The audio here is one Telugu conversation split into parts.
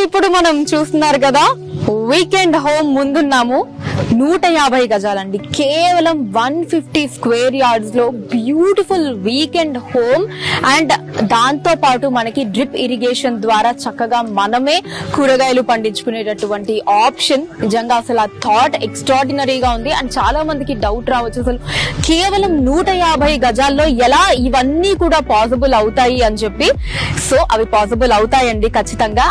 ఇప్పుడు మనం చూస్తున్నారు కదా, వీకెండ్ హోమ్ ముందున్నాము. 150 గజాలండి, కేవలం 150 స్క్వేర్ యార్డ్స్ లో బ్యూటిఫుల్ వీకెండ్ హోమ్. అండ్ దాంతో పాటు మనకి డ్రిప్ ఇరిగేషన్ ద్వారా చక్కగా మనమే కూరగాయలు పండించుకునేటటువంటి ఆప్షన్. నిజంగా అసలు ఆ థాట్ ఎక్స్ట్రాడినరీగా ఉంది. అండ్ చాలా మందికి డౌట్ రావచ్చు, అసలు కేవలం 150 గజాల్లో ఎలా ఇవన్నీ కూడా పాసిబుల్ అవుతాయి అని చెప్పి. సో అవి పాసిబుల్ అవుతాయండి ఖచ్చితంగా.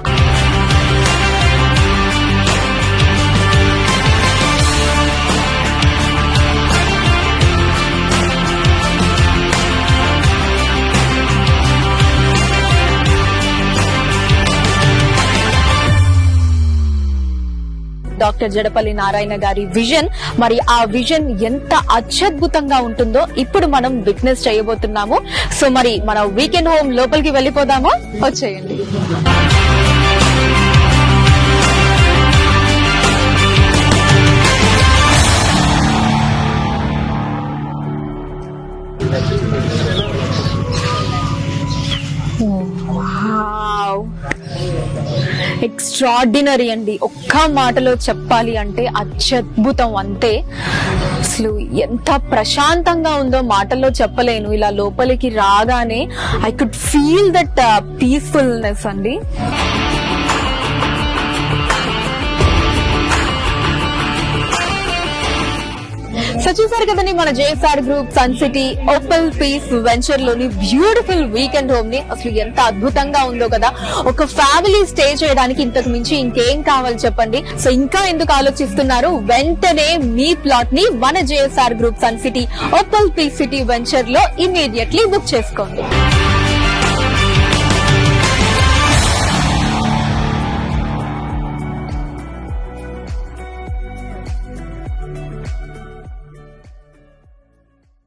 డాక్టర్ జడపల్లి నారాయణ గారి విజన్, మరి ఆ విజన్ ఎంత అత్యద్భుతంగా ఉంటుందో ఇప్పుడు మనం విట్నెస్ చేయబోతున్నాము. సో మరి మన వీకెండ్ హోమ్ లోపలికి వెళ్ళిపోదాము, వచ్చేయండి. ఎక్స్ట్రాడినరీ అండి, ఒక్క మాటలో చెప్పాలి అంటే అత్యద్భుతం అంతే. అసలు ఎంత ప్రశాంతంగా ఉందో మాటల్లో చెప్పలేను. ఇలా లోపలికి రాగానే I could feel that peacefulness అండి. సో చూసారు కదండి, మన JSR group sun city opal peace venture లోని బ్యూటిఫుల్ వీకెండ్ హోమ్ ని. అసలు ఎంత అద్భుతంగా ఉందో కదా. ఒక ఫ్యామిలీ స్టే చేయడానికి ఇంతకు మించి ఇంకేం కావాలి చెప్పండి. సో ఇంకా ఎందుకు ఆలోచిస్తున్నారు, వెంటనే మీ ప్లాట్ ని మన JSR group sun city opal peace city venture లో ఇమీడియట్లీ బుక్ చేసుకోండి.